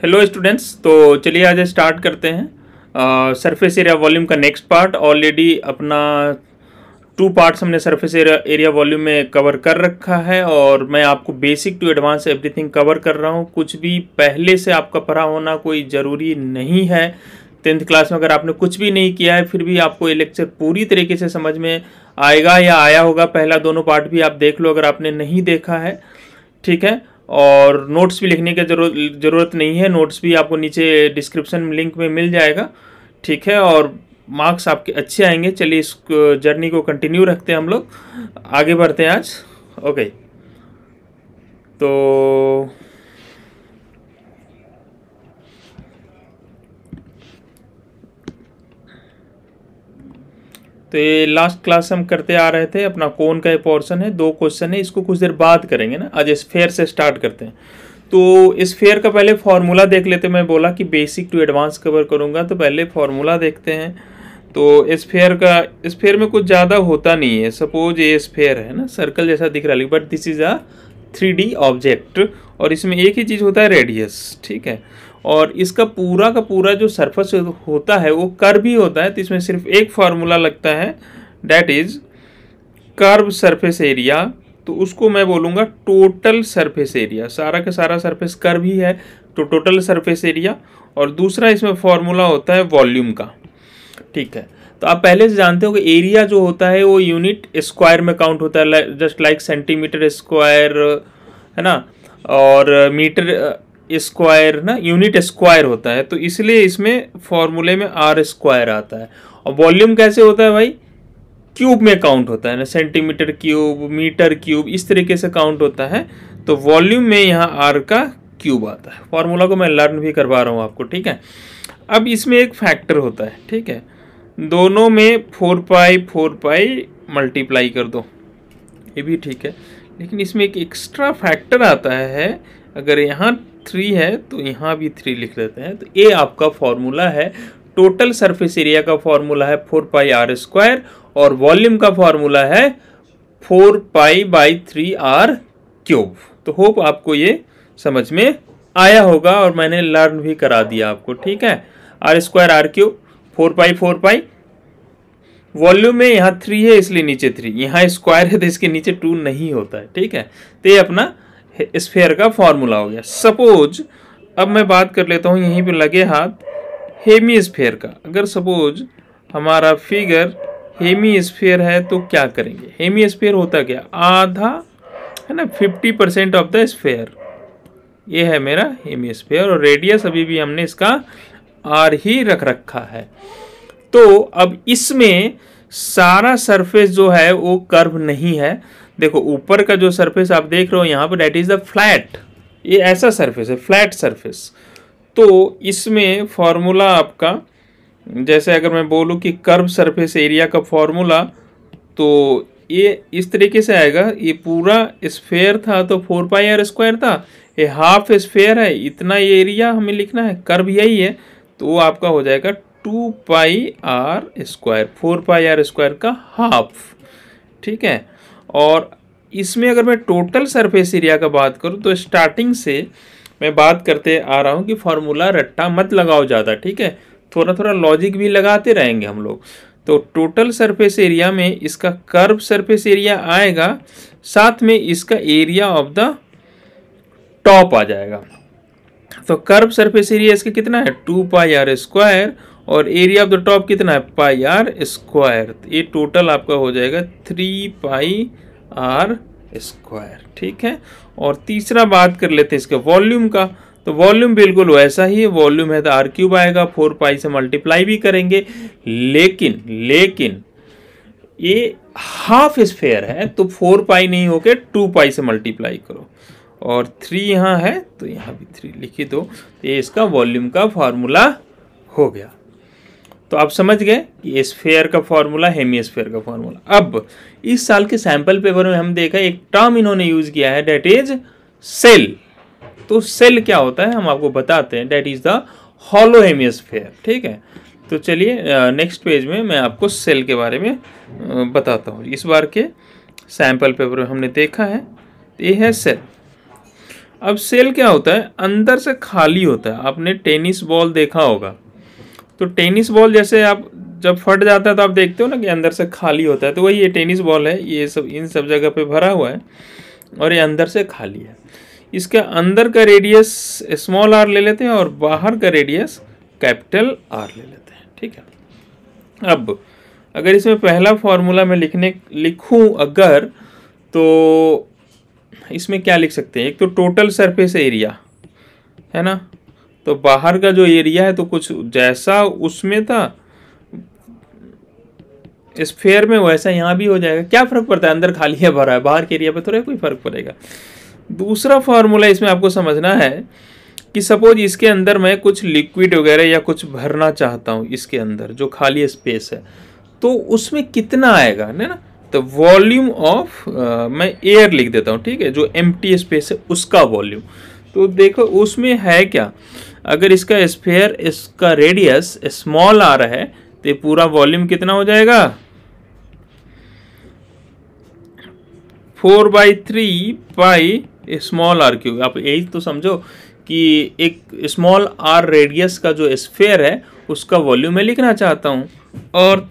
Hello students, तो चलिए आज स्टार्ट करते हैं सरफेस एरिया वॉल्यूम का नेक्स्ट पार्ट। ऑलरेडी अपना 2 पार्ट्स हमने सरफेस एरिया वॉल्यूम में कवर कर रखा है और मैं आपको basic to advance everything cover कर रहा हूँ। कुछ भी पहले से आपका पढ़ा होना कोई ज़रूरी नहीं है। 10th क्लास में अगर आपने कुछ भी नहीं किया है फिर भी आपको ये लेक्चर पूरी तरीके से समझ में आएगा या आया होगा। पहला दोनों पार्ट भी आप देख लो अगर आपने नहीं देखा है, ठीक है। और नोट्स भी लिखने की ज़रूरत नहीं है, नोट्स भी आपको नीचे डिस्क्रिप्शन लिंक में मिल जाएगा, ठीक है। और मार्क्स आपके अच्छे आएंगे। चलिए इस जर्नी को कंटिन्यू रखते हैं, हम लोग आगे बढ़ते हैं आज। ओके, तो ये लास्ट क्लास हम करते आ रहे थे, अपना कोन का ये पोर्शन है, 2 क्वेश्चन है, इसको कुछ देर बाद करेंगे ना। आज स्फेयर से स्टार्ट करते हैं। तो स्फेयर का पहले फॉर्मूला देख लेते हैं। मैं बोला कि बेसिक टू एडवांस कवर करूंगा, तो पहले फॉर्मूला देखते हैं। तो स्फेयर में कुछ ज़्यादा होता नहीं है। सपोज ये स्फेयर है ना, सर्कल जैसा दिख रहा है, but this is a 3D object और इसमें एक ही चीज़ होता है, रेडियस, ठीक है। और इसका पूरा का पूरा जो सरफेस होता है वो कर्व ही होता है। तो इसमें सिर्फ एक फार्मूला लगता है, that is curve surface area. तो उसको मैं बोलूँगा टोटल सरफेस एरिया। सारा का सारा सरफेस कर्व ही है, तो टोटल सरफेस एरिया। और दूसरा इसमें फॉर्मूला होता है वॉल्यूम का, ठीक है। तो आप पहले से जानते हो कि एरिया जो होता है वो यूनिट स्क्वायर में काउंट होता है, जस्ट लाइक सेंटीमीटर स्क्वायर, है ना, और मीटर स्क्वायर ना यूनिट स्क्वायर होता है। तो इसलिए इसमें फॉर्मूले में आर स्क्वायर आता है। और वॉल्यूम कैसे होता है भाई, क्यूब में काउंट होता है ना, सेंटीमीटर क्यूब, मीटर क्यूब, इस तरीके से काउंट होता है। तो वॉल्यूम में यहाँ आर का क्यूब आता है। फॉर्मूला को मैं लर्न भी करवा रहा हूँ आपको, ठीक है। अब इसमें एक फैक्टर होता है, ठीक है। दोनों में 4 पाई मल्टीप्लाई कर दो, ये भी ठीक है। लेकिन इसमें एक एक्स्ट्रा फैक्टर आता है। अगर यहाँ 3 है तो यहाँ भी 3 लिख लेते हैं। तो ये आपका फॉर्मूला है, टोटल सरफेस एरिया का फॉर्मूला है 4 पाई r² और वॉल्यूम का फॉर्मूला है 4 पाई/3r³। तो होप आपको ये समझ में आया होगा और मैंने लर्न भी करा दिया आपको, ठीक है। r² r³, 4 पाई। वॉल्यूम में यहाँ 3 है इसलिए नीचे 3, यहाँ स्क्वायर है तो इसके नीचे 2 नहीं होता है, ठीक है। तो ये अपना स्फेयर का फॉर्मूला हो गया। सपोज अब मैं बात कर लेता हूँ यहीं पे लगे हाथ हेमी स्फेयर का। अगर सपोज हमारा फिगर हेमी स्फेयर है तो क्या करेंगे। हेमी स्फेयर होता क्या, आधा है ना, 50% ऑफ द स्फेयर। ये है मेरा हेमी स्फेयर और रेडियस अभी भी हमने इसका आर ही रख रखा है। तो अब इसमें सारा सरफेस जो है वो कर्व नहीं है। देखो ऊपर का जो सरफेस आप देख रहे हो यहाँ पर, दैट इज द फ्लैट। ये ऐसा सरफेस है, फ्लैट सरफेस। तो इसमें फॉर्मूला आपका, जैसे अगर मैं बोलूँ कि कर्व सरफेस एरिया का फॉर्मूला, तो ये इस तरीके से आएगा। ये पूरा स्फेयर था तो 4 पाई r² था, ये हाफ स्फेयर है, इतना ये एरिया हमें लिखना है, कर्व यही है। तो वो आपका हो जाएगा 2 पाई r², 4 पाई r² का हाफ, ठीक है। और इसमें अगर मैं टोटल सरफेस एरिया का बात करूं तो स्टार्टिंग से मैं बात करते आ रहा हूं कि फॉर्मूला रट्टा मत लगाओ ज़्यादा, ठीक है। थोड़ा थोड़ा लॉजिक भी लगाते रहेंगे हम लोग। तो टोटल सरफेस एरिया में इसका कर्व सरफेस एरिया आएगा, साथ में इसका एरिया ऑफ द टॉप आ जाएगा। तो कर्व सरफेस एरिया इसका कितना है, 2 पाई r², और एरिया ऑफ द टॉप कितना है, πr²। ये टोटल आपका हो जाएगा 3 पाई r², ठीक है। और तीसरा बात कर लेते हैं इसके वॉल्यूम का। तो वॉल्यूम बिल्कुल वैसा ही है, वॉल्यूम है तो r³ आएगा, 4 पाई से मल्टीप्लाई भी करेंगे। लेकिन ये हाफ स्फेयर है तो 4 पाई नहीं होके 2 पाई से मल्टीप्लाई करो, और 3 यहाँ है तो यहाँ भी 3 लिखी दो। तो ये इसका वॉल्यूम का फॉर्मूला हो गया। तो आप समझ गए कि स्फेयर का फॉर्मूला, हेमी स्फेयर का फॉर्मूला। अब इस साल के सैंपल पेपर में हम देखा एक टर्म इन्होंने यूज किया है, डेट इज सेल। तो सेल क्या होता है हम आपको बताते हैं, that is the hollow hemisphere, ठीक है। तो चलिए नेक्स्ट पेज में मैं आपको सेल के बारे में बताता हूँ। इस बार के सैंपल पेपर में हमने देखा है, ये है सेल। अब शेल क्या होता है, अंदर से खाली होता है। आपने टेनिस बॉल देखा होगा, तो टेनिस बॉल जैसे आप जब फट जाता है तो आप देखते हो ना कि अंदर से खाली होता है, तो वही ये टेनिस बॉल है, ये सब इन सब जगह पे भरा हुआ है और ये अंदर से खाली है। इसके अंदर का रेडियस स्मॉल आर ले लेते हैं और बाहर का रेडियस कैपिटल आर ले लेते हैं, ठीक है। अब अगर इसमें पहला फॉर्मूला मैं लिखूं अगर, तो इसमें क्या लिख सकते हैं, एक तो टोटल सरफेस एरिया है ना, तो बाहर का जो एरिया है तो कुछ जैसा उसमें था स्फेयर में वैसा यहाँ भी हो जाएगा। क्या फर्क पड़ता है, अंदर खाली है भरा है, बाहर के एरिया पे थोड़ा कोई फर्क पड़ेगा। दूसरा फॉर्मूला इसमें आपको समझना है कि सपोज इसके अंदर मैं कुछ लिक्विड वगैरह या कुछ भरना चाहता हूँ, इसके अंदर जो खाली स्पेस है तो उसमें कितना आएगा ना, तो वॉल्यूम ऑफ मैं एयर लिख देता हूँ, ठीक है, जो एम्प्टी स्पेस है उसका वॉल्यूम। तो देखो उसमें है क्या, अगर इसका स्फीयर इसका रेडियस स्मॉल आ रहा है तो ये पूरा वॉल्यूम कितना हो जाएगा, 4/3 पाई स्मॉल आर क्यूब। आप यही तो समझो कि एक स्मॉल आर रेडियस का जो स्फीयर है उसका वॉल्यूम मैं लिखना चाहता हूँ। और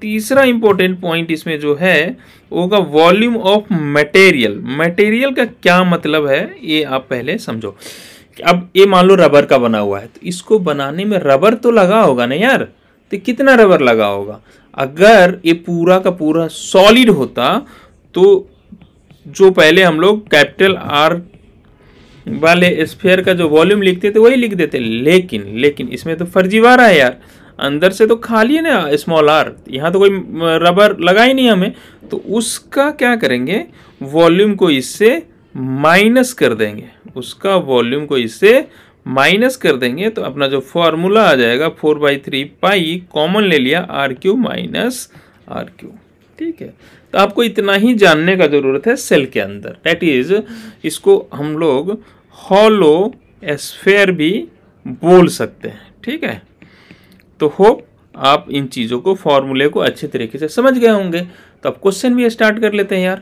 तीसरा इंपॉर्टेंट पॉइंट इसमें जो है वो होगा वॉल्यूम ऑफ मटेरियल। मटेरियल का क्या मतलब है ये आप पहले समझो। अब ये मान लो रबर का बना हुआ है, तो इसको बनाने में रबर तो लगा होगा ना यार, तो कितना रबर लगा होगा। अगर ये पूरा का पूरा सॉलिड होता तो जो पहले हम लोग कैपिटल आर वाले स्फीयर का जो वॉल्यूम लिखते थे वही लिख देते, लेकिन इसमें तो फर्जीवाड़ा है यार, अंदर से तो खाली है ना स्मॉल आर, यहाँ तो कोई रबर लगा ही नहीं हमें, तो उसका क्या करेंगे, वॉल्यूम को इससे माइनस कर देंगे, उसका वॉल्यूम को इससे माइनस कर देंगे, तो अपना जो फॉर्मूला आ जाएगा 4/3 पाई कॉमन ले लिया r cube minus r cube, ठीक है। तो आपको इतना ही जानने का जरूरत है सेल के अंदर, दैट इज इसको हम लोग हॉलो स्फीयर भी बोल सकते हैं, ठीक है। तो होप आप इन चीज़ों को फॉर्मूले को अच्छे तरीके से समझ गए होंगे। तो अब क्वेश्चन भी स्टार्ट कर लेते हैं यार।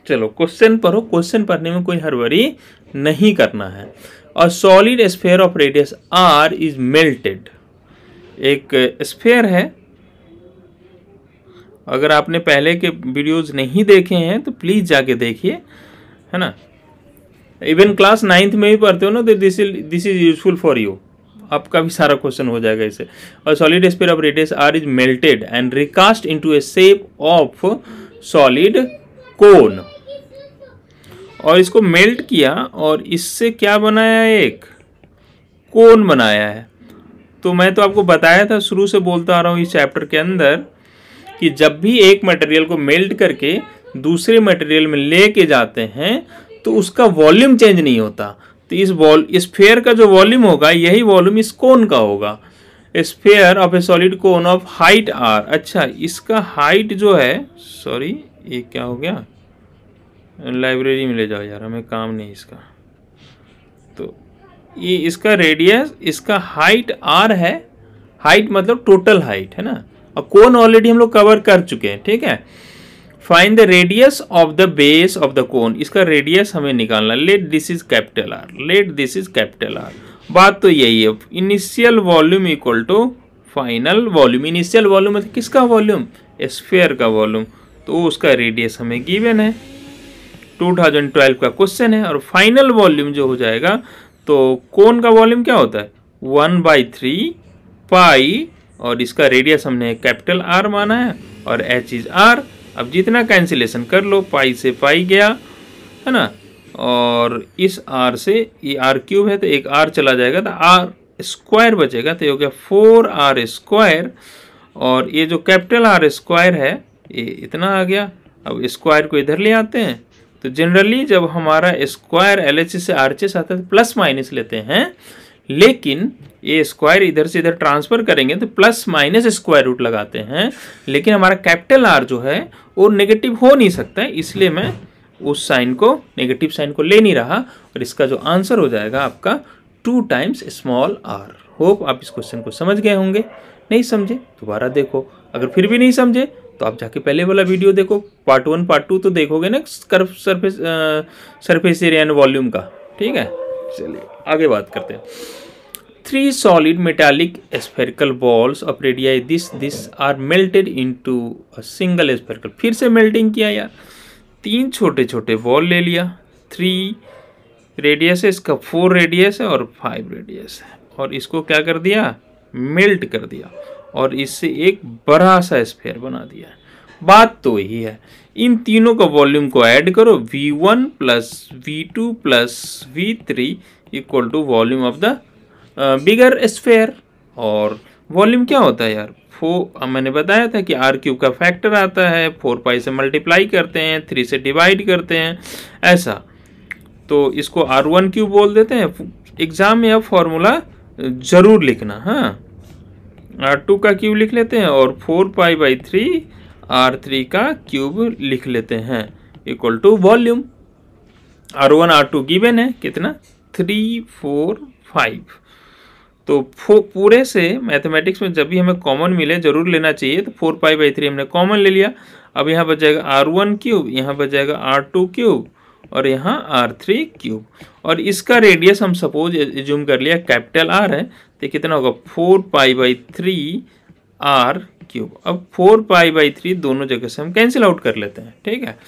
चलो क्वेश्चन पढ़ो, क्वेश्चन पढ़ने में कोई हड़बड़ी नहीं करना है। और solid sphere of radius r is melted, एक स्फीयर है, अगर आपने पहले के वीडियोज नहीं देखे हैं तो प्लीज जाके देखिए, है ना। इवन क्लास 9th में ही पढ़ते हो ना, तो this is useful for you, आपका भी सारा क्वेश्चन हो जाएगा इससे। और solid sphere of radius r is melted and recast into a shape of solid cone, और इसको मेल्ट किया और इससे क्या बनाया, एक कोन बनाया है। तो मैं तो आपको बताया था, शुरू से बोलता आ रहा हूँ इस चैप्टर के अंदर, कि जब भी एक मटेरियल को मेल्ट करके दूसरे मटेरियल में लेके जाते हैं तो उसका वॉल्यूम चेंज नहीं होता। तो इस स्फीयर का जो वॉल्यूम होगा यही वॉल्यूम इस कोन का होगा। Sphere of a solid cone of height r, अच्छा इसका हाइट जो है, सॉरी ये क्या हो गया, लाइब्रेरी में ले जाओ यार, हमें काम नहीं इसका। तो ये इसका रेडियस, इसका हाइट आर है, हाइट मतलब टोटल हाइट है ना, और कोन ऑलरेडी हम लोग कवर कर चुके हैं, ठीक है। Find the radius of the base of the cone, इसका रेडियस हमें निकालना। Let this is capital r, let this is capital r. बात तो यही है, initial volume equal to final volume. Initial volume मतलब किसका वॉल्यूम, स्फीयर का वॉल्यूम, तो उसका रेडियस हमें गिवन है, 2012 का क्वेश्चन है। और फाइनल वॉल्यूम जो हो जाएगा, तो कोन का वॉल्यूम क्या होता है, 1/3 पाई, और इसका रेडियस हमने कैपिटल आर माना है, और एच इज आर। अब जितना कैंसिलेशन कर लो, पाई से पाई गया है ना, और इस आर से ये आर क्यूब है तो एक आर चला जाएगा, तो आर स्क्वायर बचेगा, तो ये हो गया 4r स्क्वायर, और ये जो कैपिटल आर स्क्वायर है ये इतना आ गया। अब स्क्वायर को इधर ले आते हैं, तो जनरली जब हमारा स्क्वायर LHS से RHS आता है तो प्लस माइनस लेते हैं, लेकिन ये स्क्वायर इधर से इधर ट्रांसफर करेंगे तो प्लस माइनस स्क्वायर रूट लगाते हैं। लेकिन हमारा कैपिटल आर जो है वो नेगेटिव हो नहीं सकता है, इसलिए मैं उस साइन को, नेगेटिव साइन को ले नहीं रहा, और इसका जो आंसर हो जाएगा आपका 2 टाइम्स स्मॉल आर। होप आप इस क्वेश्चन को समझ गए होंगे। नहीं समझे दोबारा देखो, अगर फिर भी नहीं समझे तो आप जाके पहले वाला वीडियो देखो, पार्ट 1 पार्ट 2 तो देखोगे ना curve surface area and volume का। ठीक है, चलिए आगे बात करते हैं। 3 solid metallic spherical balls of radii this are melted into a single spherical। फिर से मेल्टिंग किया यार, 3 छोटे छोटे बॉल ले लिया, 3 रेडियस है इसका, 4 रेडियस है और 5 रेडियस है, और इसको क्या कर दिया, मेल्ट कर दिया और इससे एक बड़ा सा स्फीयर बना दिया। बात तो यही है, इन तीनों का वॉल्यूम को ऐड करो, V1 plus V2 plus V3 equal to volume of the bigger sphere. और वॉल्यूम क्या होता है यार, मैंने बताया था कि आर क्यूब का फैक्टर आता है, 4 पाई से मल्टीप्लाई करते हैं, 3 से डिवाइड करते हैं, ऐसा। तो इसको R1 क्यूब बोल देते हैं। एग्जाम में अब फॉर्मूला जरूर लिखना, हाँ। R2 का क्यूब लिख लेते हैं और 4 पाई बाई 3 R3 का क्यूब लिख लेते हैं equal to volume. R1 R2 given है कितना, 3 4 5। तो पूरे से मैथमेटिक्स में जब भी हमें कॉमन मिले जरूर लेना चाहिए, तो 4 पाई बाई 3 हमने कॉमन ले लिया। अब यहाँ बच जाएगा R1 क्यूब, यहाँ बच जाएगा R2 क्यूब और यहाँ R3 क्यूब, और इसका रेडियस हम सपोज एज्यूम कर लिया कैपिटल R है, तो कितना होगा 4 पाई बाई 3 R क्यूब। अब 4 पाई बाई 3 दोनों जगह से हम कैंसिल आउट कर लेते हैं। ठीक है,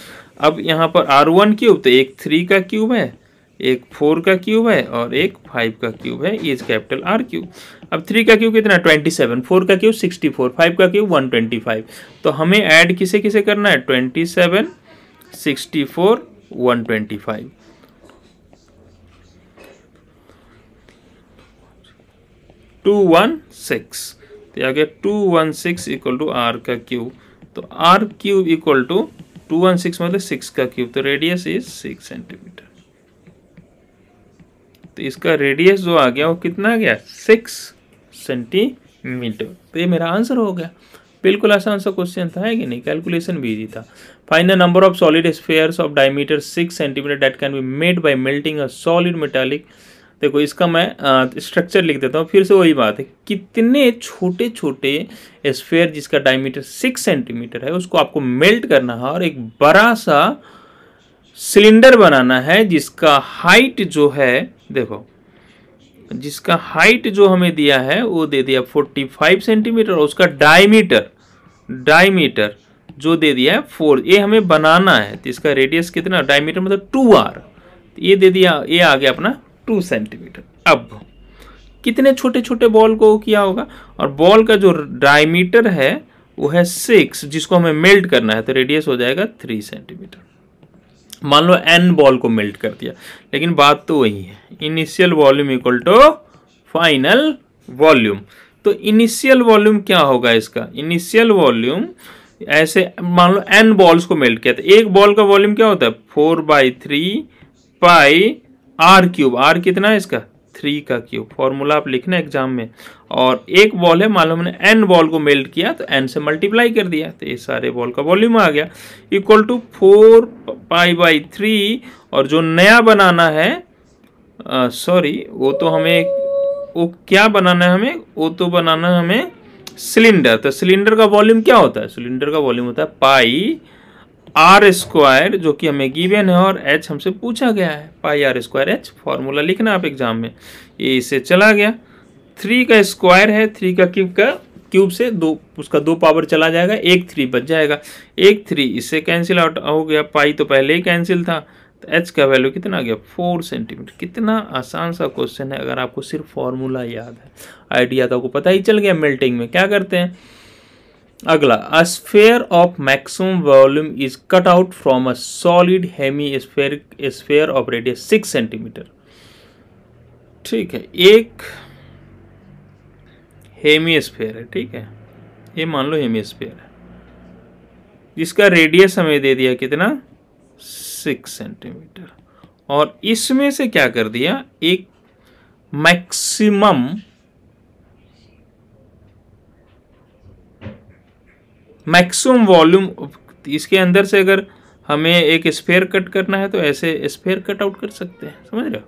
अब यहाँ पर R1 क्यूब, तो एक 3 का क्यूब है, एक 4 का क्यूब है और एक 5 का क्यूब है, इज कैपिटल R क्यूब। अब 3 का क्यूब कितना 27, 4 का क्यूब 64, 5 का क्यूब 125। तो हमें ऐड किसे किसे करना है, 27 64 125। 216, तो आ गया 216 इक्वल टू R का क्यूब। तो R क्यूब इक्वल टू 216 मतलब 6 का क्यूब, तो रेडियस इज 6 सेंटीमीटर। तो इसका रेडियस जो आ गया वो कितना आ गया, 6 सेंटीमीटर। तो ये मेरा आंसर हो गया। बिल्कुल आसान सा क्वेश्चन था, है कि नहीं, कैलकुलेशन भी इजी था। Find the number of solid spheres of diameter 6 centimetre that can be made by melting a solid metallic. देखो इसका मैं स्ट्रक्चर लिख देता हूँ, फिर से वही बात है, कितने छोटे छोटे स्फीयर जिसका डायमीटर 6 सेंटीमीटर है उसको आपको मेल्ट करना है और एक बड़ा सा सिलेंडर बनाना है जिसका हाइट जो है, देखो जिसका हाइट जो हमें दिया है वो दे दिया 45 सेंटीमीटर, और उसका डायमीटर जो दे दिया है 4। ये हमें बनाना है, तो इसका रेडियस कितना, डायमीटर मतलब 2R, ये दे दिया, ये आ गया अपना 2 सेंटीमीटर। अब कितने छोटे छोटे बॉल को किया होगा, और बॉल का जो डायमीटर है वो है 6, जिसको हमें मेल्ट करना है, तो रेडियस हो जाएगा 3 सेंटीमीटर। मान लो n बॉल को मेल्ट कर दिया, लेकिन बात तो वही है, initial volume equal to final volume. तो इनिशियल वॉल्यूम क्या होगा इसका, इनिशियल वॉल्यूम ऐसे मान लो n बॉल्स को मेल्ट किया, तो एक बॉल का वॉल्यूम क्या होता है 4/3 पाई R क्यूब। R कितना है इसका 3 का क्यूब, फॉर्मूला आप लिखना एग्जाम में। और एक बॉल है, मान लो हमने n बॉल को मेल्ट किया तो n से मल्टीप्लाई कर दिया, तो ये सारे बॉल का वॉल्यूम आ गया इक्वल टू 4 पाई बाई 3। और जो नया बनाना है, सॉरी वो तो हमें, वो क्या बनाना है हमें, वो तो बनाना है हमें सिलेंडर। तो सिलेंडर का वॉल्यूम क्या होता है, सिलेंडर का वॉल्यूम होता है पाई R स्क्वायर, जो कि हमें गिवन है, और h हमसे पूछा गया है, पाई R स्क्वायर h। फॉर्मूला लिखना आप एग्जाम में। ये इससे चला गया, 3 का स्क्वायर है, 3 का क्यूब से 2, उसका 2 पावर चला जाएगा, एक 3 बच जाएगा, एक 3 इससे कैंसिल आउट हो गया, पाई तो पहले ही कैंसिल था, तो h का वैल्यू कितना आ गया 4 सेंटीमीटर। कितना आसान सा क्वेश्चन है, अगर आपको सिर्फ फॉर्मूला याद है, आइडिया तो आपको पता ही चल गया। मेल्टिंग में क्या करते हैं, अगला, a sphere of maximum volume is cut out from a solid hemisphere of radius 6 centimetre. ठीक है, एक हेमी स्फीयर है, ठीक है, ये मान लो हेमी स्फीयर है, जिसका रेडियस हमें दे दिया कितना 6 सेंटीमीटर, और इसमें से क्या कर दिया, एक मैक्सिमम वॉल्यूम, इसके अंदर से अगर हमें एक स्फीयर कट करना है तो ऐसे स्फीयर कट आउट कर सकते हैं, समझ रहे हो।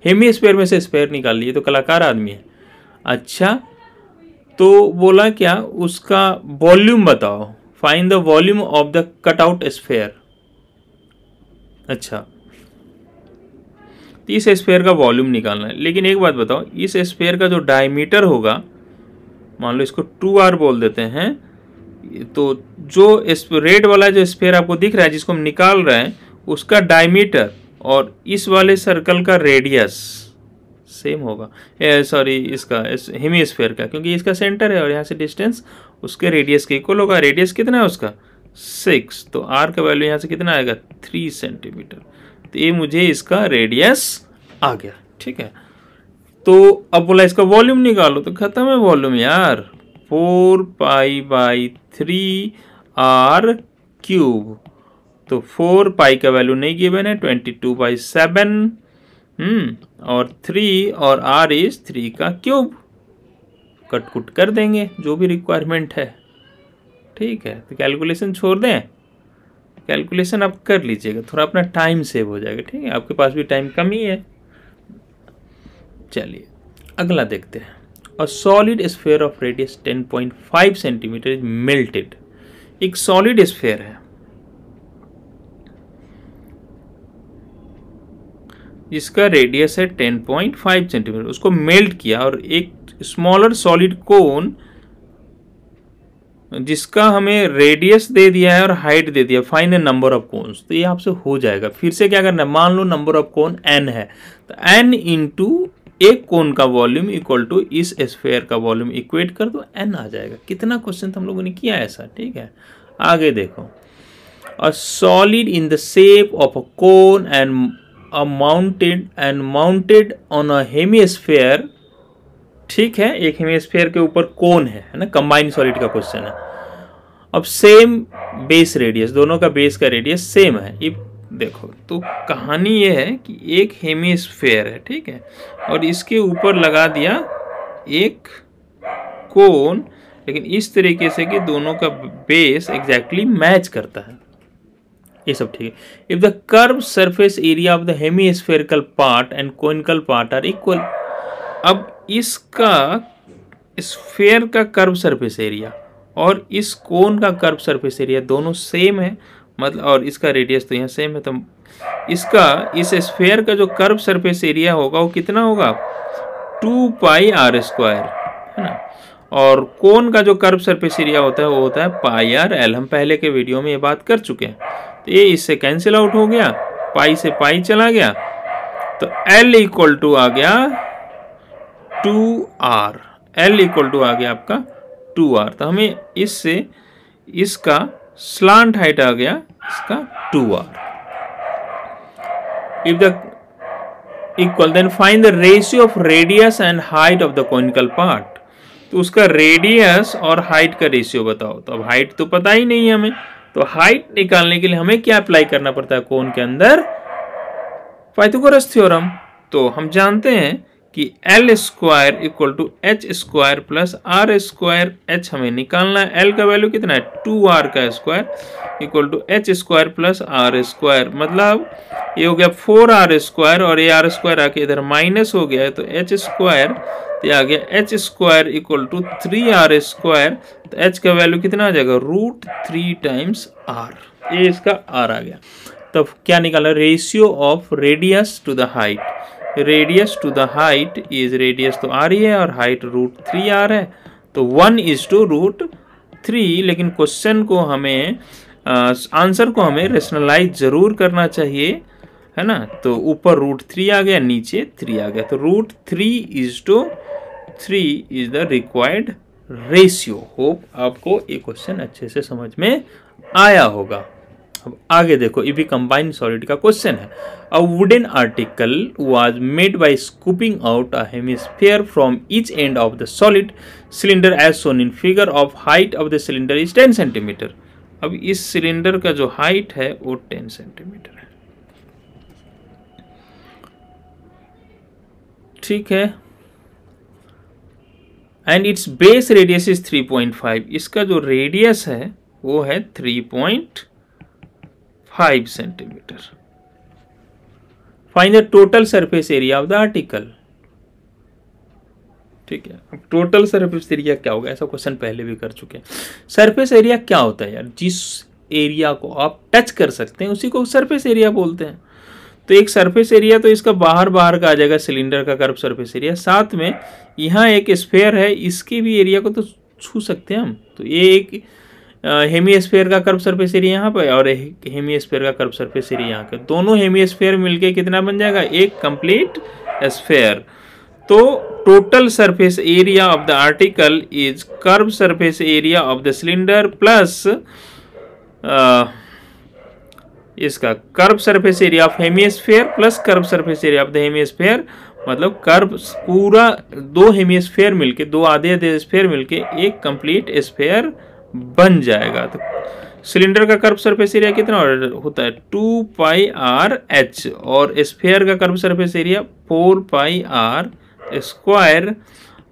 हेमी स्फीयर में से स्फीयर निकाल लिए, तो कलाकार आदमी है। अच्छा, तो बोला क्या, उसका वॉल्यूम बताओ, find the volume of the cutout sphere. अच्छा, इस स्फेयर का वॉल्यूम निकालना है। लेकिन एक बात बताओ, इस स्फेयर का जो डायमीटर होगा, मान लो इसको 2r बोल देते हैं, तो जो रेड वाला जो स्फेयर आपको दिख रहा है जिसको हम निकाल रहे हैं, उसका डायमीटर और इस वाले सर्कल का रेडियस सेम होगा। सॉरी, इसका हेमीस्फेयर का, क्योंकि इसका सेंटर है और यहाँ से डिस्टेंस उसके रेडियस के इक्वल होगा। रेडियस कितना है उसका 6, तो r का वैल्यू यहाँ से कितना आएगा 3 सेंटीमीटर। तो ये मुझे इसका रेडियस आ गया। ठीक है, तो अब बोला इसका वॉल्यूम निकालो, तो खत्म है वॉल्यूम यार, 4π/3r³। तो 4π का वैल्यू नहीं गिवन है, 22/7 और 3 और r इज 3 का क्यूब। कट कर देंगे जो भी रिक्वायरमेंट है। ठीक है, तो कैलकुलेशन छोड़ दें, कैलकुलेशन आप कर लीजिएगा, थोड़ा अपना टाइम सेव हो जाएगा। ठीक है, आपके पास भी टाइम कम ही है। चलिए अगला देखते हैं। A solid sphere of radius 10.5 centimetre is melted. एक सॉलिड स्फेयर है जिसका रेडियस है 10.5 सेंटीमीटर, उसको मेल्ट किया, और एक स्मॉलर सॉलिड कोन जिसका हमें रेडियस दे दिया है और हाइट दे दिया, find the number of cones. तो ये आपसे हो जाएगा। फिर से क्या करना है, मान लो नंबर ऑफ कोन n है, तो n इंटू एक कोन का वॉल्यूम इक्वल टू इस स्फेयर का वॉल्यूम इक्वेट कर दो, n आ जाएगा। कितना क्वेश्चन हम लोगों ने किया ऐसा। ठीक है, आगे देखो। A solid in the shape of a cone and mounted on a hemisphere. ठीक है, एक हेमीस्फेयर के ऊपर कोन है ना, कंबाइंड सॉलिड का क्वेश्चन है। अब सेम बेस रेडियस, दोनों का बेस का रेडियस सेम है। ये देखो, तो कहानी ये है कि एक हेमीस्फेयर है, ठीक है, और इसके ऊपर लगा दिया एक कोन, लेकिन इस तरीके से कि दोनों का बेस एग्जैक्टली मैच करता है। ये सब ठीक है। If the curve surface area of the hemispherical part and conical part are equal. अब इसका स्फेयर का कर्व सरफेस एरिया और इस कोन का कर्व सरफेस एरिया दोनों सेम है, मतलब, और इसका रेडियस तो यहाँ सेम है, तो इसका इस स्फेयर का जो कर्व सरफेस एरिया होगा वो कितना होगा 2πr², है ना, और कोन का जो कर्व सरफेस एरिया होता है वो होता है πr_l। हम पहले के वीडियो में ये बात कर चुके हैं। तो ये इससे कैंसिल आउट हो गया, पाई से पाई चला गया, तो l इक्वल टू आ गया 2r, l इक्वल टू आ गया आपका 2r। तो हमें इससे इसका स्लांट हाइट आ गया इसका 2r। If the equal then find the ratio of radius and height of the conical part. तो उसका रेडियस और हाइट का रेशियो बताओ। तो अब हाइट तो पता ही नहीं है हमें, तो हाइट निकालने के लिए हमें क्या अप्लाई करना पड़ता है कोन के अंदर, पाइथागोरस थ्योरम। तो हम जानते हैं कि L² equal to h² plus r²। h हमें निकालना है, L का वैल्यू कितना है 2r का square equal to h² plus r², मतलब ये हो गया 4r², और ये r² आके इधर माइनस हो गया है, तो h², तो ये आ गया h² इक्वल टू 3r²। तो h का वैल्यू कितना आ जाएगा √3 टाइम्स r, ये इसका r आ गया। तो क्या निकाला, ratio of radius to the height. Radius to the height is, radius तो r ही है और हाइट √3r है, तो 1:√3। लेकिन क्वेश्चन को हमें आंसर को हमें रेशनलाइज जरूर करना चाहिए, है ना। तो ऊपर √3 आ गया, नीचे 3 आ गया, तो √3 is the required ratio. Hope आपको ये क्वेश्चन अच्छे से समझ में आया होगा। अब आगे देखो, ये भी कंबाइंड सॉलिड का क्वेश्चन है। A wooden article was made by scooping out a hemisphere from each end of the solid cylinder as shown in figure of height of the cylinder is 10 centimetre. अब इस cylinder का जो height है वो 10 centimetre है, ठीक है, and it's base radius is 3.5। इसका जो रेडियस है वो है 3.5 centimetre. Find the total surface area of the article. ठीक है। अब टोटल सरफेस एरिया क्या होगा, ऐसा क्वेश्चन पहले भी कर चुके हैं। सरफेस एरिया क्या होता है यार, जिस एरिया को आप टच कर सकते हैं उसी को सरफेस एरिया बोलते हैं। तो एक सरफेस एरिया तो इसका बाहर बाहर का आ जाएगा, सिलेंडर का कर्व सरफेस एरिया। साथ में यहाँ एक स्फेयर है, इसके भी एरिया को तो छू सकते हैं हम। तो ये एक हेमीस्फेयर का कर्व सरफेस एरिया यहाँ पर और एक हेमीस्फेयर का कर्व सरफेस एरिया यहाँ का, दोनों हेमीस्फेयर मिलके कितना बन जाएगा, एक कंप्लीट स्फेयर। तो total surface area of the article is curve surface area of the cylinder plus इसका curve surface area of hemisphere plus curve surface area of the hemisphere. मतलब कर्व पूरा दो हेमीस्फेयर मिलके, दो आधे आधे स्फेयर मिलके एक कंप्लीट स्फेयर बन जाएगा। तो सिलेंडर का कर्व सरफेस एरिया कितना होता है, 2 पाई आर एच, और स्फेयर का curve surface area 4 pi r square.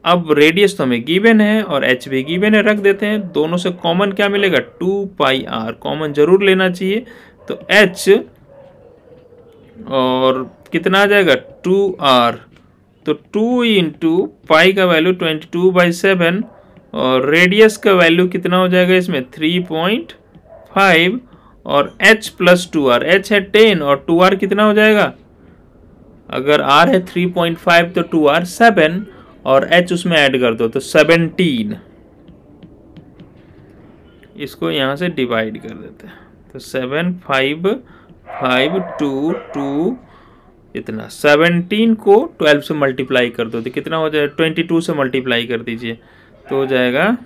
अब रेडियस तो हमें गिवन है और एच भी गिवन है, रख देते हैं। दोनों से कॉमन क्या मिलेगा, 2 पाई आर, कॉमन जरूर लेना चाहिए। तो एच और कितना आ जाएगा 2r, तो 2 इंटू पाई का वैल्यू 22/7 और रेडियस का वैल्यू कितना हो जाएगा इसमें 3.5 और h प्लस 2r, h है 10 और 2r कितना हो जाएगा, अगर r है 3.5 तो 2r 7 और h उसमें ऐड कर दो तो 17। इसको यहां से डिवाइड कर देते हैं तो 7 5 5 2 2 इतना 17 को 12 से मल्टीप्लाई कर दो तो कितना हो जाएगा, 22 से मल्टीप्लाई कर दीजिए तो हो जाएगा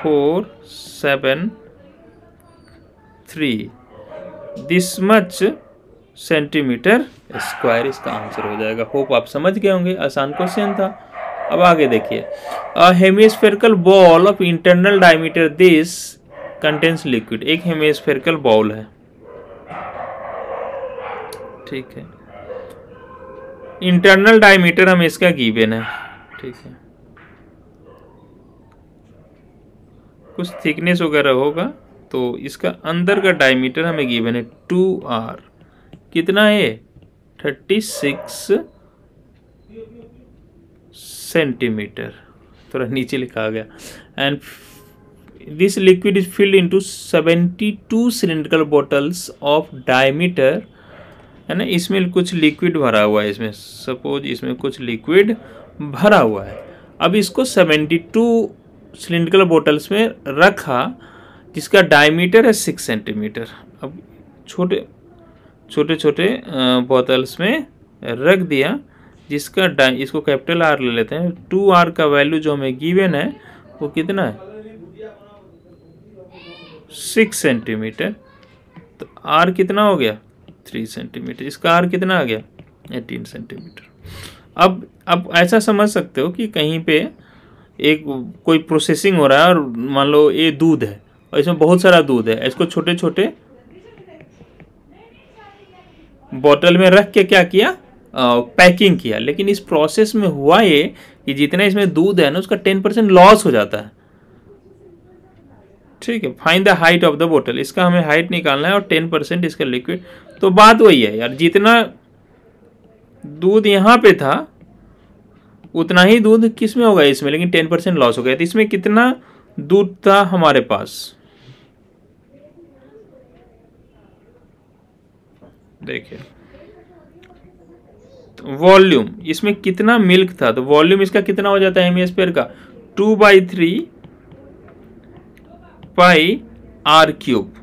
473 दिस मच सेंटीमीटर स्क्वायर, इसका आंसर हो जाएगा। होप आप समझ गए होंगे, आसान क्वेश्चन था। अब आगे देखिए, a hemispherical bowl of internal diameter this contains liquid. एक हेमिस्फेरिकल बॉल है, ठीक है, इंटरनल डायमीटर हमें इसका गिवन है, ठीक है, कुछ थिकनेस वगैरह होगा तो इसका अंदर का डायमीटर हमें गिवन है 2r, कितना है 36 सेंटीमीटर, थोड़ा नीचे लिखा गया। And this liquid is filled into 72 cylindrical bottles of diameter, है ना, इसमें कुछ लिक्विड भरा हुआ है, इसमें सपोज इसमें कुछ लिक्विड भरा हुआ है। अब इसको 72 सिलिंड्रिकल बोटल्स में रखा जिसका डायमीटर है 6 सेंटीमीटर। अब छोटे छोटे बोतल्स में रख दिया जिसका इसको कैपिटल आर ले लेते हैं। 2r का वैल्यू जो हमें गिवन है वो कितना है 6 सेंटीमीटर, तो r कितना हो गया 3 सेंटीमीटर, इसका r कितना आ गया 18 सेंटीमीटर। अब ऐसा समझ सकते हो कि कहीं पे एक कोई प्रोसेसिंग हो रहा है और मान लो ये दूध है और इसमें बहुत सारा दूध है, इसको छोटे छोटे बोतल में रख के क्या किया, पैकिंग किया। लेकिन इस प्रोसेस में हुआ ये कि जितना इसमें दूध है ना उसका 10% लॉस हो जाता है, ठीक है। Find the height of the बोतल, इसका हमें हाइट निकालना है और 10% इसका लिक्विड। तो बात वही है यार, जितना दूध यहाँ पे था उतना ही दूध किस में होगा इसमें, लेकिन 10% लॉस हो गया। तो इसमें कितना दूध था हमारे पास, देखिए वॉल्यूम, इसमें कितना मिल्क था, तो वॉल्यूम इसका कितना हो जाता है हेमिस्फीयर का 2/3 पाई r क्यूब,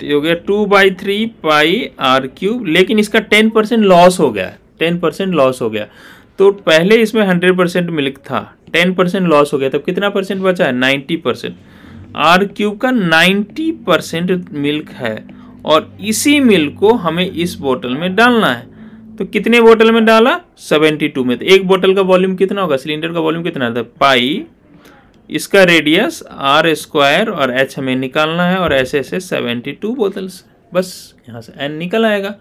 तो हो गया 2/3 पाई r क्यूब। लेकिन इसका 10% लॉस हो गया, 10% लॉस हो गया। तो पहले इसमें 100% मिल्क था, 10% लॉस हो गया, तब कितना परसेंट बचा है 90%। r क्यूब का 90% मिल्क है और इसी मिल्क को हमें इस बोतल में डालना है। तो कितने बोतल में डाला 72 में। तो एक बोतल का वॉल्यूम कितना होगा, सिलेंडर का वॉल्यूम कितना था पाई, इसका रेडियस r स्क्वायर और h हमें निकालना है और ऐसे ऐसे 72 बोतल्स, बस यहाँ से n निकल आएगा,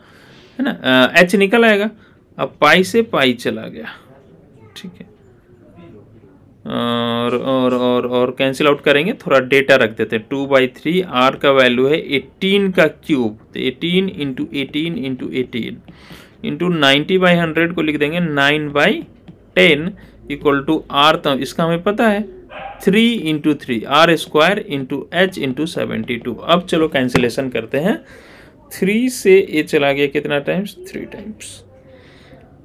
है ना, h निकल आएगा। अब पाई से पाई चला गया, ठीक है, और कैंसिल आउट करेंगे, थोड़ा डेटा रख देते हैं। 2/3 r का वैल्यू है 18 का क्यूब, तो 18 इंटू 18 इंटू 18 इंटू 90/100 को लिख देंगे 9/100, 10 इक्वल टू आर, तो इसका हमें पता है 3 into 3 r square into h into 72। अब चलो कैंसिलेशन करते हैं। 3 से ये चला गया कितना टाइम्स, 3 टाइम्स।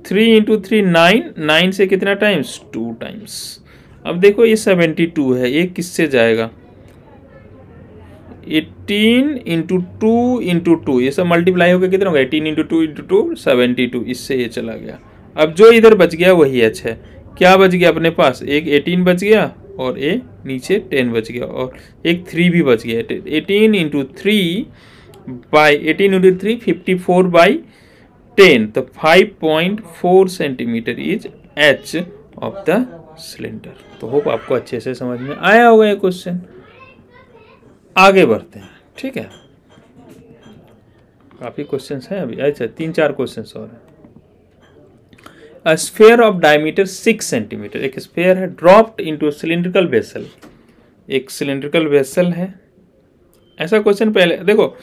3 इंटू 3 9, 9 से कितना टाइम्स, 2 टाइम्स। अब देखो ये 72 है, ये किससे जाएगा, 18 इंटू 2 इंटू 2, ये सब मल्टीप्लाई होकर कितना होगा, 18 इंटू 2 इंटू 2 72, इससे ये चला गया। अब जो इधर बच गया वही एच है। क्या बच गया अपने पास, एक 18 बच गया और ये नीचे 10 बच गया और एक 3 भी बच गया। 18 इंटू 3 बाई 18 इंटू 3 54 बाई 10, तो 5.4 centimetre is H of the cylinder. तो होप आपको अच्छे से समझ में आया होगा ये क्वेश्चन। आगे बढ़ते हैं, ठीक है, काफी क्वेश्चंस हैं अभी। अच्छा 3-4 क्वेश्चंस और हैं। A sphere of diameter 6 centimetre, एक स्फेयर है, ड्रॉप्ड इनटू सिलिंड्रिकल वेसल, एक सिलिंड्रिकल वेसल है। ऐसा क्वेश्चन पहले देखो,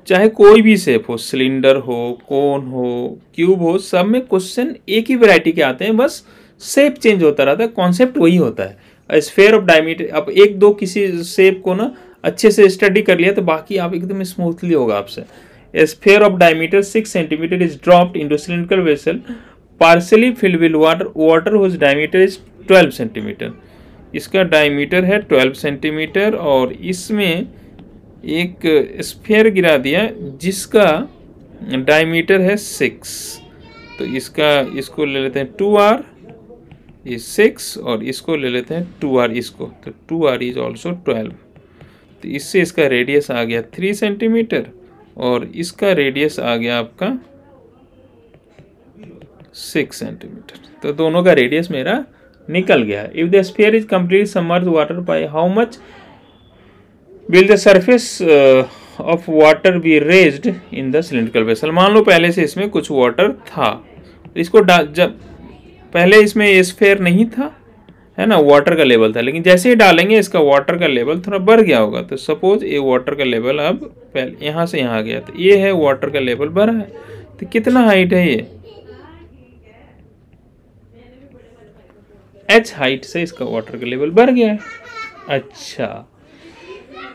चाहे कोई भी शेप हो, सिलेंडर हो, कोन हो, क्यूब हो, सब में क्वेश्चन एक ही वैरायटी के आते हैं, बस शेप चेंज होता रहता है, कॉन्सेप्ट वही होता है। स्फेयर ऑफ डायमीटर, अब एक दो किसी शेप को ना अच्छे से स्टडी कर लिया तो बाकी आप एकदम स्मूथली होगा आपसे। Sphere of diameter 6 centimetre is dropped into cylindrical vessel partially filled with water whose diameter is 12 centimetre. इसका डायमीटर है 12 सेंटीमीटर और इसमें एक स्फेयर गिरा दिया जिसका डायमीटर है 6, तो इसको ले लेते हैं 2r, ये 6 और इसको ले लेते हैं 2r इसको, तो 2r इज ऑल्सो 12। तो इससे इसका रेडियस आ गया 3 सेंटीमीटर और इसका रेडियस आ गया आपका 6 सेंटीमीटर। तो दोनों का रेडियस मेरा निकल गया। If the sphere is complete submerge water by how much will the surface of water be raised in the cylindrical vessel. मान लो पहले से इसमें कुछ वाटर था, इसको जब पहले इसमें स्फीयर नहीं था, है ना, वाटर का लेवल था, लेकिन जैसे ही डालेंगे इसका वाटर का लेवल थोड़ा बढ़ गया होगा। तो सपोज ये वाटर का लेवल अब पहले यहाँ से यहाँ गया, तो ये है वाटर का लेवल बढ़ा है, तो कितना हाइट है ये, h हाइट से इसका वाटर का लेवल बढ़ गया है। अच्छा,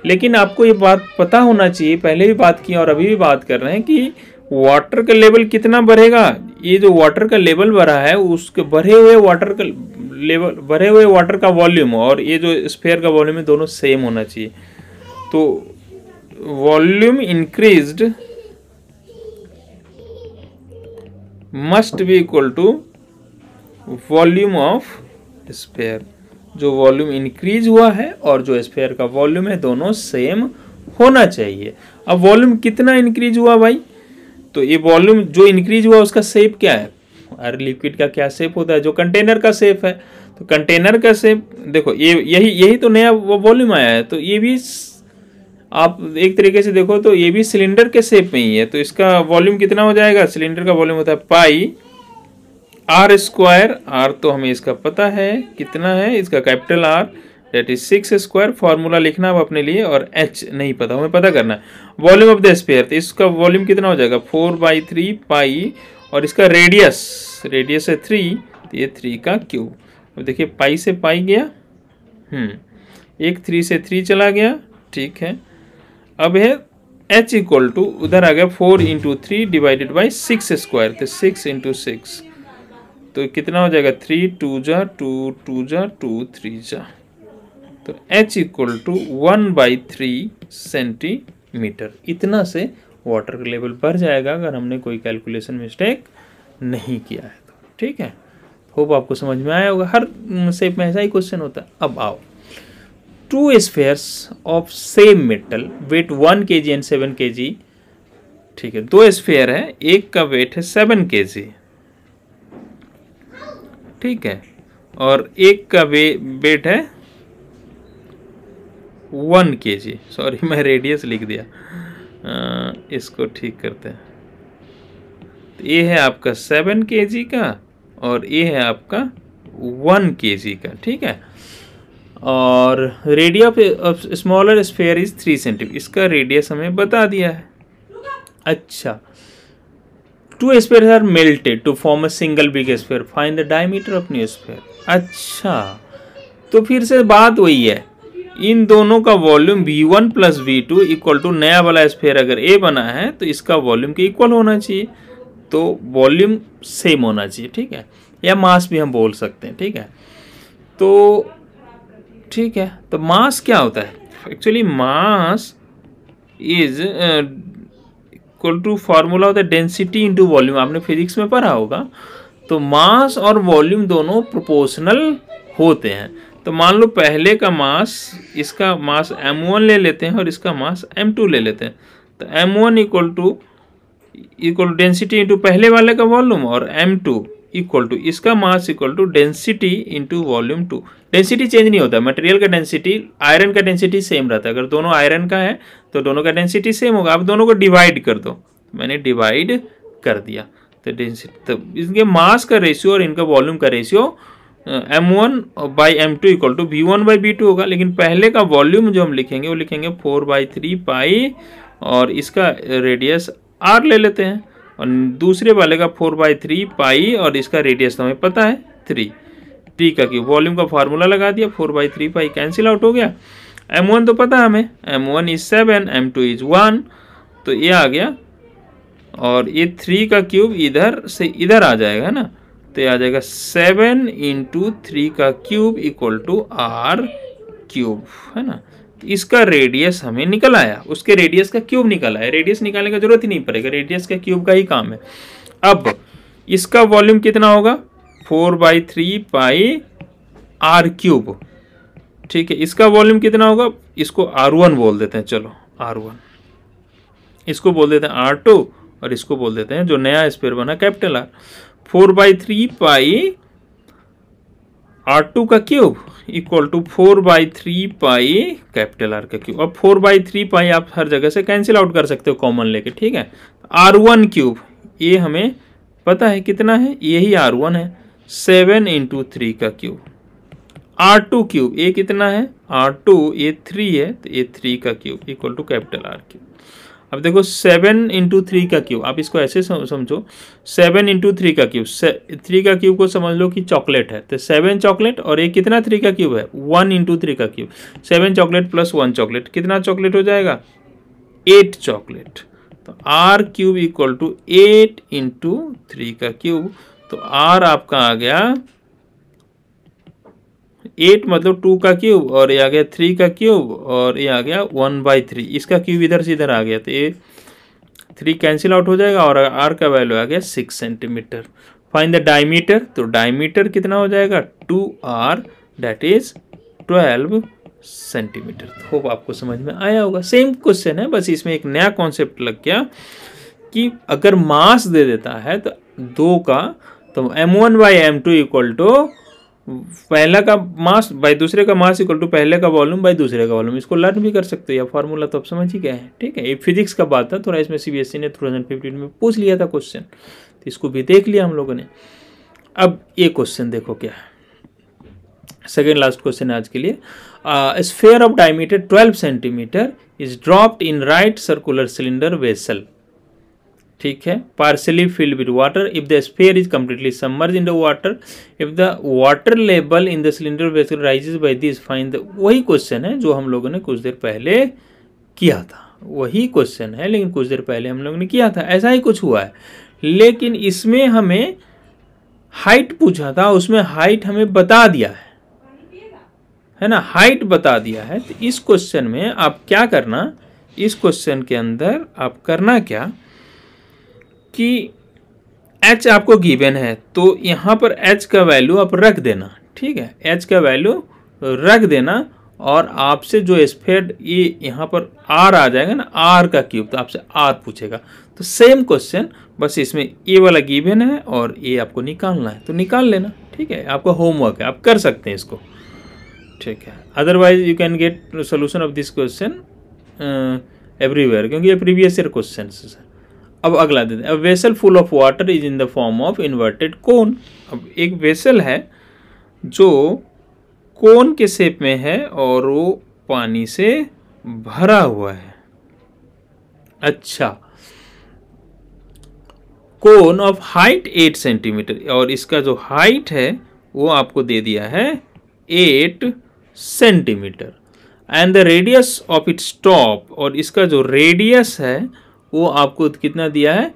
लेकिन आपको ये बात पता होना चाहिए, पहले भी बात की और अभी भी बात कर रहे हैं कि वाटर का लेवल कितना बढ़ेगा। ये जो वाटर का लेवल बढ़ा है उसके बढ़े हुए वाटर का लेवल, बढ़े हुए वाटर का वॉल्यूम और ये जो स्फीयर का वॉल्यूम है दोनों सेम होना चाहिए। तो volume increased must be equal to volume of sphere. जो वॉल्यूम इंक्रीज हुआ है और जो स्फीयर का वॉल्यूम है दोनों सेम होना चाहिए। अब वॉल्यूम कितना इंक्रीज हुआ भाई, तो ये वॉल्यूम जो इंक्रीज हुआ उसका शेप क्या है, अरे लिक्विड का क्या शेप होता है, जो कंटेनर का शेप है, तो कंटेनर का शेप देखो, ये यही तो नया वॉल्यूम आया है। तो ये भी आप एक तरीके से देखो तो ये भी सिलेंडर के शेप में ही है, तो इसका वॉल्यूम कितना हो जाएगा, सिलेंडर का वॉल्यूम होता है पाई आर स्क्वायर। आर तो हमें इसका पता है कितना है, इसका capital R that is 6 square, formula लिखना अब अपने लिए, और एच नहीं पता, हमें पता करना है वॉल्यूम ऑफ द स्फीयर। तो इसका वॉल्यूम कितना हो जाएगा 4/3 पाई, और इसका रेडियस है 3, तो ये 3 का क्यूब। अब देखिए पाई से पाई गया, एक 3 से 3 चला गया, ठीक है। अब है h इक्वल टू उधर आ गया 4 इंटू 3 डिवाइडेड बाई 6 स्क्वायर, तो 6 इंटू 6, तो कितना हो जाएगा 3 2 जा 2 2 जा 2 3 जा, तो h इक्वल टू 1/3 सेंटीमीटर। इतना से वाटर का लेवल बढ़ जाएगा अगर हमने कोई कैलकुलेशन मिस्टेक नहीं किया है तो, ठीक है। होप आपको समझ में आया होगा, हर शेप में ऐसा ही क्वेश्चन होता है। अब आओ, 2 spheres of same metal weight 1 kg and 7 kg, ठीक है। 2 स्फीयर है, एक का वेट है 7 kg, ठीक है, और एक का वेट है 1 kg। सॉरी मैं रेडियस लिख दिया, इसको ठीक करते हैं। तो ये है आपका 7 kg का और ये है आपका 1 kg का, ठीक है। और radius of smaller sphere is 3 centimetre, इसका रेडियस हमें बता दिया है। अच्छा, two sphere are melted to form a single big sphere, find the diameter of new sphere. अच्छा, तो फिर से बात वही है, इन दोनों का volume V1 plus V2 equal to नया वाला स्फीयर अगर A बना है तो इसका वॉल्यूम के इक्वल होना चाहिए, तो वॉल्यूम सेम होना चाहिए, ठीक है, या मास भी हम बोल सकते हैं, ठीक है। तो ठीक है, तो मास क्या होता है actually? Mass is equal to formula होता है डेंसिटी इंटू वॉल्यूम, आपने फिजिक्स में पढ़ा होगा। तो मास और वॉल्यूम दोनों प्रोपोर्शनल होते हैं। तो मान लो पहले का मास, इसका मास m1 ले लेते हैं और इसका मास m2 ले लेते हैं, तो m1 equal to density into पहले वाले का वॉल्यूम, और m2 इक्वल टू इसका mass equal to density into volume 2। Density change नहीं होता, मटेरियल का डेंसिटी, आयरन का डेंसिटी सेम रहता है। अगर दोनों आयरन का है तो दोनों का डेंसिटी सेम होगा। आप दोनों को डिवाइड कर दो, मैंने डिवाइड कर दिया, तो डेंसिटी, तो इनके मास का रेशियो और इनका वॉल्यूम का ratio m1 by m2 equal to v1 by v2 होगा। लेकिन पहले का वॉल्यूम जो हम लिखेंगे वो लिखेंगे 4/3 पाई, और इसका रेडियस r ले लेते हैं, और दूसरे वाले का 4/3 पाई, और इसका रेडियस तो हमें पता है 3 का क्यूब। वॉल्यूम का फार्मूला लगा दिया, 4/3 पाई कैंसिल आउट हो गया। m1 तो पता है हमें, m1 इज 7, m2 इज 1, तो ये आ गया, और ये 3 का क्यूब इधर से इधर आ जाएगा ना, तो ये आ जाएगा 7 इंटू 3 का cube equal to r cube, है ना। इसका रेडियस हमें निकल आया, उसके रेडियस का क्यूब निकल आया। रेडियस निकालने का जरूरत ही नहीं पड़ेगा, रेडियस का क्यूब का ही काम है। अब इसका वॉल्यूम कितना होगा? 4/3 पाई r क्यूब, ठीक है। इसका वॉल्यूम कितना होगा? इसको r1 बोल देते हैं, चलो r1, इसको बोल देते हैं r2, और इसको बोल देते हैं जो नया स्फीयर बना कैपिटल R। 4/3 पाई r2 का cube equal to 4/3 pi capital R का क्यूब। अब 4/3 पाई आप हर जगह से कैंसिल आउट कर सकते हो कॉमन लेके, ठीक है। r1 क्यूब, ये हमें पता है कितना है, यही r1 है, 7 इंटू 3 का क्यूब। r2 क्यूब, ये कितना है? r2 ये 3 है, तो ये 3 का cube equal to capital R cube. अब देखो 7 इंटू 3 का क्यूब, आप इसको ऐसे समझो, 7 इंटू 3 का क्यूब, 3 का क्यूब को समझ लो कि चॉकलेट है, तो 7 चॉकलेट, और ये कितना 3 का क्यूब है? 1 इंटू 3 का क्यूब। 7 चॉकलेट प्लस 1 चॉकलेट, कितना चॉकलेट हो जाएगा? 8 चॉकलेट। तो r cube equal to 8 into 3 का क्यूब, तो r आपका आ गया 8 मतलब 2 का क्यूब, और ये आ गया 3 का क्यूब, और ये आ गया 1/3, इसका क्यूब इधर से इधर आ गया, तो ये 3 कैंसिल आउट हो जाएगा, और r का वैल्यू आ गया 6 सेंटीमीटर। फाइंड द डायमीटर, तो डायमीटर कितना हो जाएगा? 2r, that is 12 centimetre. Hope आपको समझ में आया होगा। सेम क्वेश्चन है, बस इसमें एक नया कॉन्सेप्ट लग गया कि अगर मास दे देता है तो 2 का, तो m1 by m2 equal to पहला का मास बाई दूसरे का मास इक्वल टू पहले का वॉल्यूम बाई दूसरे का वॉल्यूम। इसको लर्न भी कर सकते हो, या फार्मूला तो आप समझ ही गए हैं, ठीक है। ये फिजिक्स का बात था, थोड़ा इसमें सीबीएसई ने 2015 में पूछ लिया था क्वेश्चन, तो इसको भी देख लिया हम लोगों ने। अब ये क्वेश्चन देखो क्या है, सेकेंड लास्ट क्वेश्चन है आज के लिए। Sphere of diameter 12 centimetre is dropped in right circular cylinder vessel, ठीक है, partially filled with water. If the sphere is completely submerge in the water, if the water level in the cylinder vessel rises by this, find the. वही question है जो हम लोगों ने कुछ देर पहले किया था, वही क्वेश्चन है, लेकिन कुछ देर पहले हम लोगों ने किया था, ऐसा ही कुछ हुआ है। लेकिन इसमें हमें हाइट पूछा था, उसमें हाइट हमें बता दिया है ना, हाइट बता दिया है। तो इस क्वेश्चन में आप क्या करना, इस क्वेश्चन के अंदर आप करना क्या कि h आपको गिवन है, तो यहाँ पर h का वैल्यू आप रख देना, ठीक है, h का वैल्यू रख देना, और आपसे जो स्फीयर ये यहाँ पर r आ जाएगा ना, r का क्यूब, तो आपसे r पूछेगा। तो सेम क्वेश्चन, बस इसमें ये वाला गिवन है और ये आपको निकालना है, तो निकाल लेना, ठीक है, आपका होमवर्क है, आप कर सकते हैं इसको, ठीक है। Otherwise you can get solution of this question everywhere, क्योंकि ये प्रीवियस ईयर क्वेश्चन है। अब अगला देते हैं, vessel full of water is in the form of inverted कोन। अब एक वेसल है जो कोन के शेप में है और वो पानी से भरा हुआ है। अच्छा, कोन ऑफ हाइट 8 सेंटीमीटर, और इसका जो हाइट है वो आपको दे दिया है 8 centimetre. And the radius of its top, और इसका जो रेडियस है वो आपको कितना दिया है,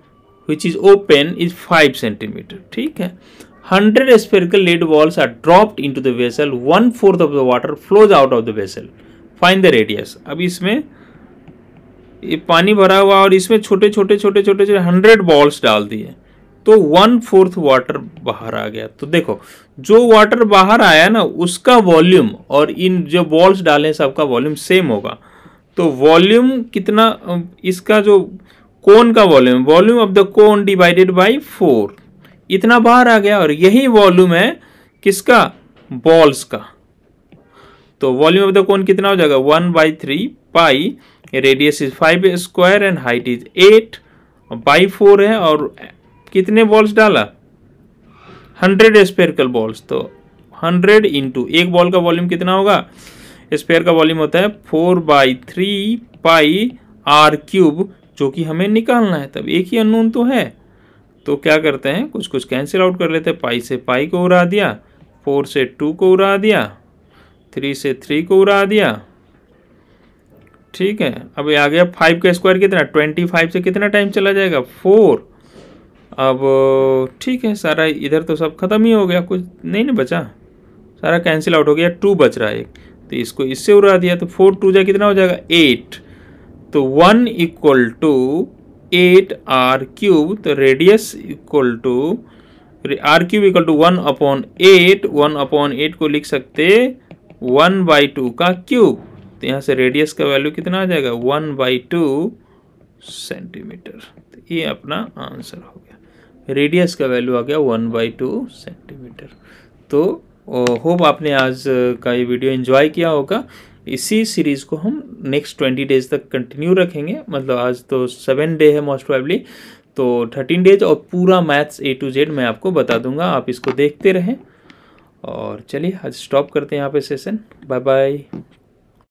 which is open is 5 centimetre. ठीक है। 100 spherical lead balls are dropped into the vessel, 1/4 of the water flows out of the vessel, find the radius। अब इसमें ये पानी भरा हुआ और इसमें छोटे छोटे 100 बॉल्स डाल दिए तो 1/4 वाटर बाहर आ गया। तो देखो जो वाटर बाहर आया ना उसका वॉल्यूम और इन जो बॉल्स डाले सबका वॉल्यूम सेम होगा। तो वॉल्यूम कितना, इसका जो कोन का volume, volume of the cone divided by 4, इतना बाहर आ गया, और यही वॉल्यूम है किसका, बॉल्स का। तो वॉल्यूम ऑफ द कोन कितना हो जाएगा 1/3 pi, radius is 5 square and height is 8 by 4 है, और कितने बॉल्स डाला 100 स्फेरिकल बॉल्स। तो 100 इंटू एक बॉल का वॉल्यूम कितना होगा, स्फेयर का वॉल्यूम होता है 4/3 पाई आर क्यूब, जो कि हमें निकालना है। तब एक ही अननोन तो है, तो क्या करते हैं कुछ कुछ कैंसिल आउट कर लेते हैं। पाई से पाई को उड़ा दिया, 4 से 2 को उड़ा दिया, 3 से 3 को उड़ा दिया। ठीक है। अब ये आ गया 5 का स्क्वायर कितना, 25 से कितना टाइम चला जाएगा 4। अब ठीक है, सारा इधर तो सब खत्म ही हो गया, कुछ नहीं ना बचा, सारा कैंसिल आउट हो गया। 2 बच रहा है एक, तो इसको इससे उड़ा दिया, तो 4 2 जा कितना हो जाएगा 8। तो 1 इक्वल टू 8 आर क्यूब, तो radius equal to r cube equal to 1/8, 1/8 को लिख सकते 1/2 का क्यूब। तो यहाँ से रेडियस का वैल्यू कितना आ जाएगा 1/2 सेंटीमीटर। तो ये अपना आंसर हो गया, रेडियस का वैल्यू आ गया 1/2 सेंटीमीटर। तो होप आपने आज का ये वीडियो एंजॉय किया होगा। इसी सीरीज़ को हम नेक्स्ट 20 डेज तक कंटिन्यू रखेंगे, मतलब आज तो 7 डे है मोस्ट प्रोबेबली, तो 13 डेज और पूरा मैथ्स A to Z मैं आपको बता दूंगा, आप इसको देखते रहें। और चलिए आज स्टॉप करते हैं यहाँ पे सेशन, बाय बाय।